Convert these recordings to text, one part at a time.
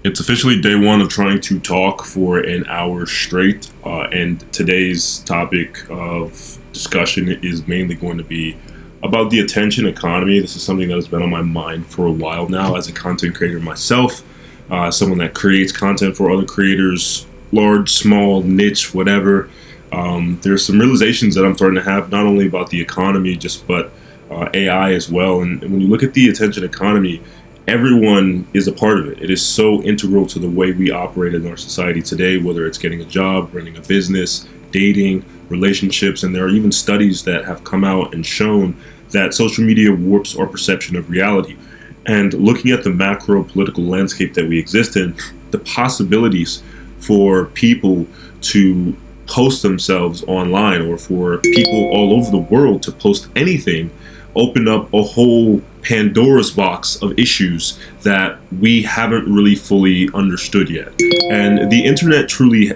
It's officially day one of trying to talk for an hour straight, and today's topic of discussion is mainly going to be about the attention economy. This is something that has been on my mind for a while now as a content creator myself, someone that creates content for other creators, large, small, niche, whatever. There's some realizations that I'm starting to have, not only about the economy, but AI as well. And when you look at the attention economy, everyone is a part of it. It is so integral to the way we operate in our society today, whether it's getting a job, running a business, dating, relationships. And there are even studies that have come out and shown that social media warps our perception of reality. And looking at the macro political landscape that we exist in, the possibilities for people to post themselves online, or for people all over the world to post anything, open up a whole Pandora's box of issues that we haven't really fully understood yet. And the internet truly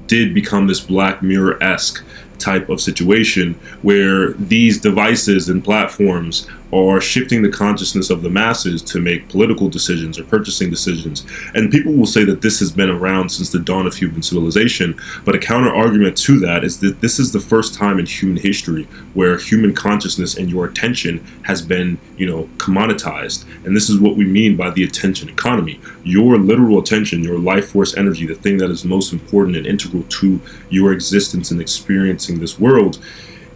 did become this Black Mirror-esque type of situation where these devices and platforms are shifting the consciousness of the masses to make political decisions or purchasing decisions. And people will say that this has been around since the dawn of human civilization, but a counter argument to that is that this is the first time in human history where human consciousness and your attention has been, commoditized. And this is what we mean by the attention economy. Your literal attention, your life force energy, the thing that is most important and integral to your existence and experiencing this world,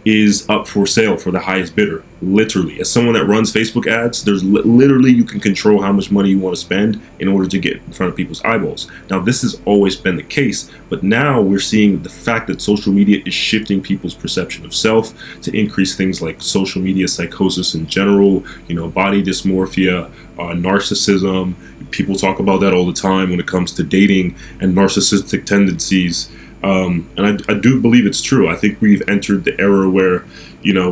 is up for sale for the highest bidder. Literally, as someone that runs Facebook ads, there's literally, you can control how much money you want to spend in order to get in front of people's eyeballs. Now, this has always been the case, but now we're seeing the fact that social media is shifting people's perception of self to increase things like social media psychosis in general, body dysmorphia, narcissism. People talk about that all the time when it comes to dating and narcissistic tendencies. And I do believe it's true. I think we've entered the era where,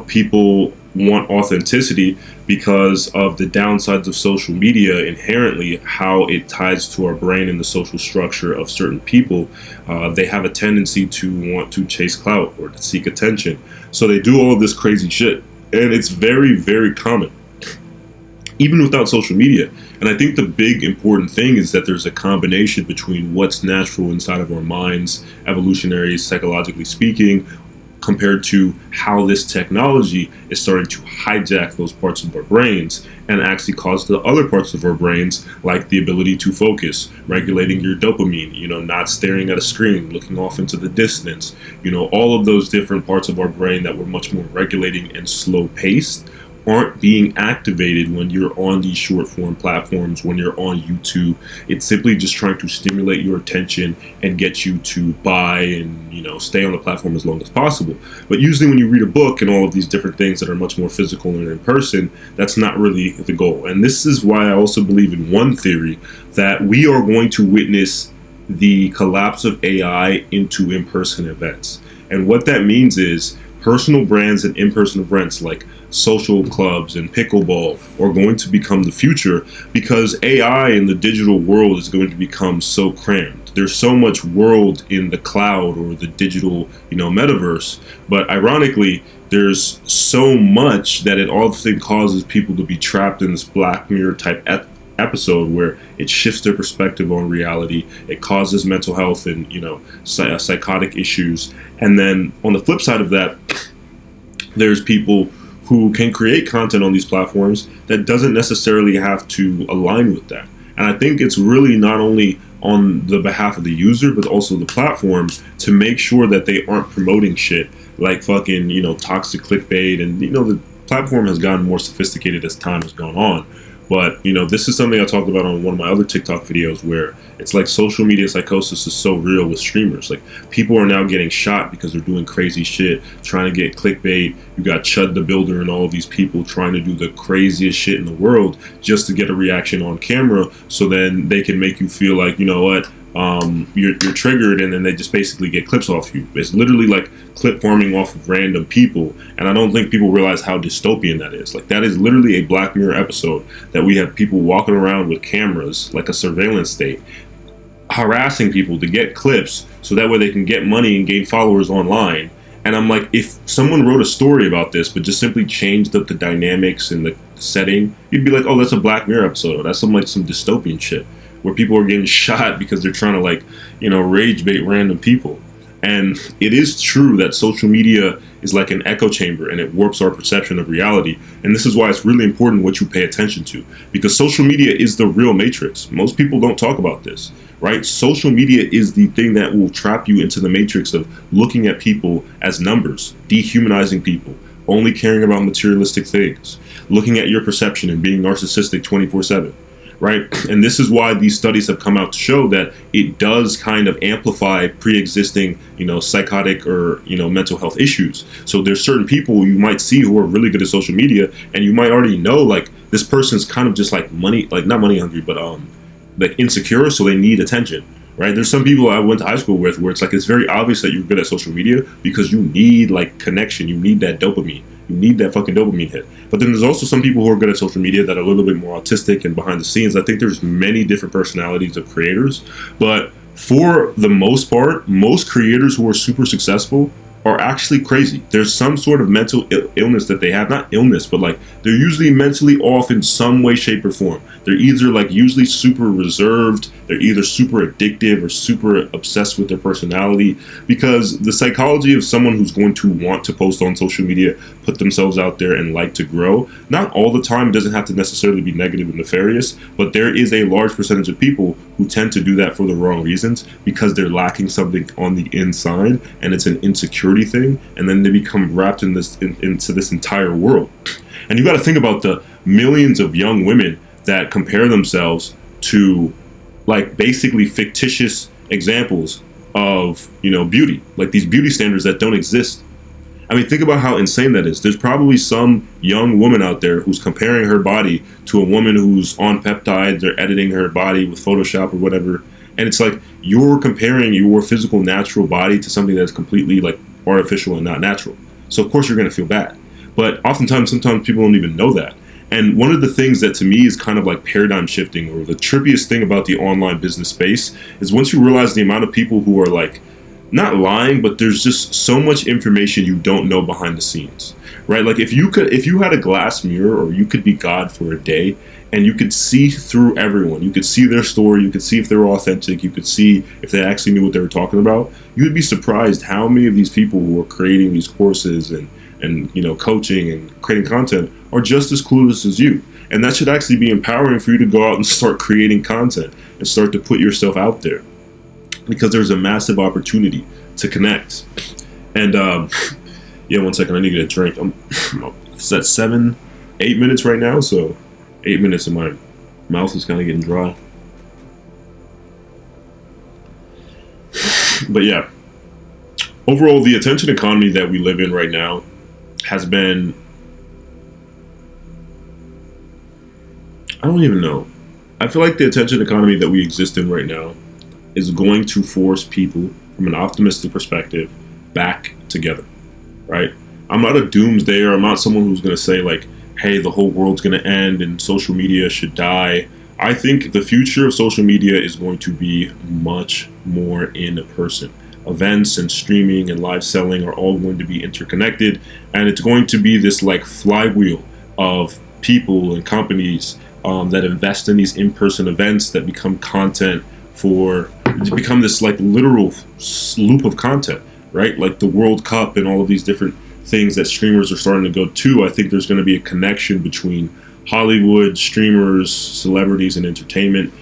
people want authenticity because of the downsides of social media inherently, how it ties to our brain and the social structure of certain people. They have a tendency to want to chase clout or to seek attention. So they do all of this crazy shit. And it's very, very common, even without social media. And I think the big important thing is that there's a combination between what's natural inside of our minds, evolutionary, psychologically speaking, compared to how this technology is starting to hijack those parts of our brains and actually cause the other parts of our brains, like the ability to focus, regulating your dopamine, not staring at a screen, looking off into the distance, all of those different parts of our brain that were much more regulating and slow paced aren't being activated when you're on these short form platforms, when you're on YouTube. It's simply just trying to stimulate your attention and get you to buy and, stay on the platform as long as possible. But usually when you read a book and all of these different things that are much more physical and in person, that's not really the goal. And this is why I also believe in one theory, that we are going to witness the collapse of AI into in-person events. And what that means is personal brands and in-person events like social clubs and pickleball are going to become the future, because AI in the digital world is going to become so crammed. There's so much world in the cloud or the digital, metaverse, but ironically, there's so much that it often causes people to be trapped in this Black Mirror type episode where it shifts their perspective on reality. It causes mental health and, psychotic issues. And then on the flip side of that, there's people who can create content on these platforms that doesn't necessarily have to align with that. And I think it's really not only on the behalf of the user, but also the platform, to make sure that they aren't promoting shit like fucking, toxic clickbait. And, the platform has gotten more sophisticated as time has gone on. But, this is something I talked about on one of my other TikTok videos, where it's like social media psychosis is so real with streamers. Like, people are now getting shot because they're doing crazy shit, trying to get clickbait. You got Chud the Builder and all of these people trying to do the craziest shit in the world just to get a reaction on camera, so then they can make you feel like, you're triggered, and then they just basically get clips off you. It's literally like clip farming off of random people, and I don't think people realize how dystopian that is. Like, that is literally a Black Mirror episode, that we have people walking around with cameras like a surveillance state, harassing people to get clips so that way they can get money and gain followers online. And I'm like, if someone wrote a story about this but just simply changed up the dynamics and the setting, you'd be like, oh, that's a Black Mirror episode, or that's some dystopian shit. where people are getting shot because they're trying to rage bait random people. And it is true that social media is like an echo chamber and it warps our perception of reality. And this is why it's really important what you pay attention to, because social media is the real matrix. Most people don't talk about this, right? Social media is the thing that will trap you into the matrix of looking at people as numbers, dehumanizing people, only caring about materialistic things, looking at your perception and being narcissistic 24/7. Right? And this is why these studies have come out to show that it does kind of amplify pre-existing, psychotic or, mental health issues. So there's certain people you might see who are really good at social media, and you might already know, like, this person's kind of just like money, like not money hungry, but like insecure, so they need attention. Right? There's some people I went to high school with where it's very obvious that you're good at social media because you need connection, you need that dopamine. You need that fucking dopamine hit. But then there's also some people who are good at social media that are a little bit more autistic and behind the scenes. I think there's many different personalities of creators. But for the most part, most creators who are super successful are actually crazy. There's some sort of mental illness that they have. Not illness, but they're usually mentally off in some way, shape, or form. They're either usually super reserved, they're either super addictive or super obsessed with their personality, because the psychology of someone who's going to want to post on social media, put themselves out there and like to grow, not all the time, it doesn't have to necessarily be negative and nefarious, but there is a large percentage of people who tend to do that for the wrong reasons because they're lacking something on the inside and it's an insecurity thing, and then they become wrapped in into this entire world. And you got to think about the millions of young women that compare themselves to basically fictitious examples of beauty, like these beauty standards that don't exist. I mean, think about how insane that is. There's probably some young woman out there who's comparing her body to a woman who's on peptides or editing her body with Photoshop or whatever, and it's like you're comparing your physical natural body to something that's completely artificial and not natural. So of course you're going to feel bad. But sometimes people don't even know that. And one of the things that to me is kind of paradigm shifting, or the trippiest thing about the online business space, is once you realize the amount of people who are not lying, but there's just so much information you don't know behind the scenes, right? If you had a glass mirror, or you could be God for a day, and you could see through everyone, you could see their story, you could see if they were authentic, you could see if they actually knew what they were talking about, you'd be surprised how many of these people who are creating these courses and coaching and creating content are just as clueless as you. And that should actually be empowering for you to go out and start creating content and start to put yourself out there, because there's a massive opportunity to connect. And yeah, 1 second, I need to get a drink. It's at 8 minutes right now, so 8 minutes and my mouth is kind of getting dry. But yeah, overall, the attention economy that we live in right now has been, I don't even know. I feel like the attention economy that we exist in right now is going to force people, from an optimistic perspective, back together, right? I'm not a doomsdayer. I'm not someone who's going to say hey, the whole world's going to end and social media should die. I think the future of social media is going to be much more in person. Events and streaming and live selling are all going to be interconnected, and it's going to be this flywheel of people and companies that invest in these in-person events that become content to become this literal loop of content, right? Like the World Cup and all of these different things that streamers are starting to go to. I think there's going to be a connection between Hollywood, streamers, celebrities, and entertainment.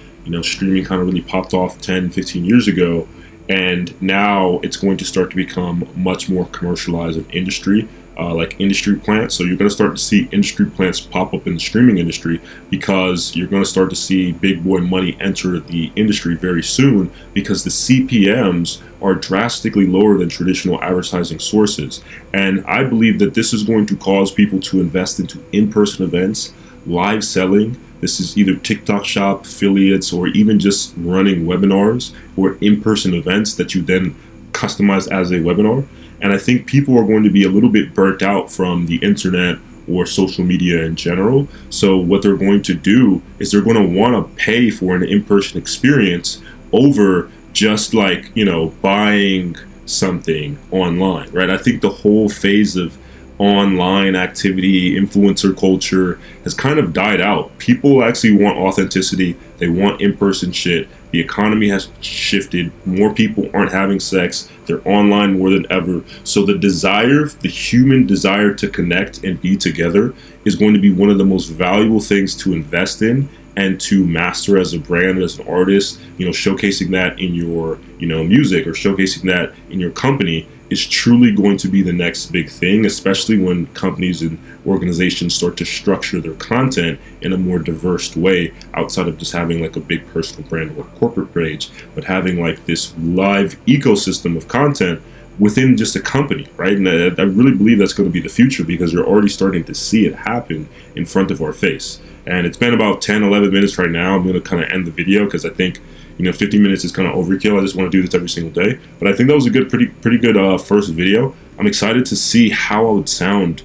Streaming kind of really popped off 10, 15 years ago, and now it's going to start to become much more commercialized of industry, like industry plants. So you're going to start to see industry plants pop up in the streaming industry, because you're going to start to see big boy money enter the industry very soon, because the CPMs are drastically lower than traditional advertising sources. And I believe that this is going to cause people to invest into in-person events, live selling. This is either TikTok shop, affiliates, or even just running webinars or in-person events that you then customize as a webinar. And I think people are going to be a little bit burnt out from the internet or social media in general. So what they're going to do is they're going to want to pay for an in-person experience over just buying something online, right? I think the whole phase of online activity, influencer culture has kind of died out. People actually want authenticity. They want in-person shit. The economy has shifted. More people aren't having sex. They're online more than ever. So the human desire to connect and be together is going to be one of the most valuable things to invest in and to master as a brand, as an artist. Showcasing that in your, music, or showcasing that in your company is truly going to be the next big thing, especially when companies and organizations start to structure their content in a more diverse way, outside of just having like a big personal brand or corporate page, but having like this live ecosystem of content within just a company, right? And I really believe that's going to be the future, because you're already starting to see it happen in front of our face. And it's been about 10, 11 minutes right now. I'm going to kind of end the video because I think 50 minutes is kind of overkill. I just want to do this every single day. But I think that was a good, pretty good first video. I'm excited to see how I would sound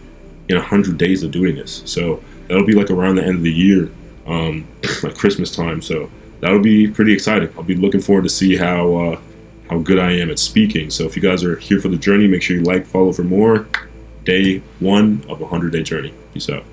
in 100 days of doing this. So that'll be like around the end of the year, like Christmas time. So that'll be pretty exciting. I'll be looking forward to see how good I am at speaking. So if you guys are here for the journey, make sure you like, follow for more. Day 1 of a 100-day journey. Peace out.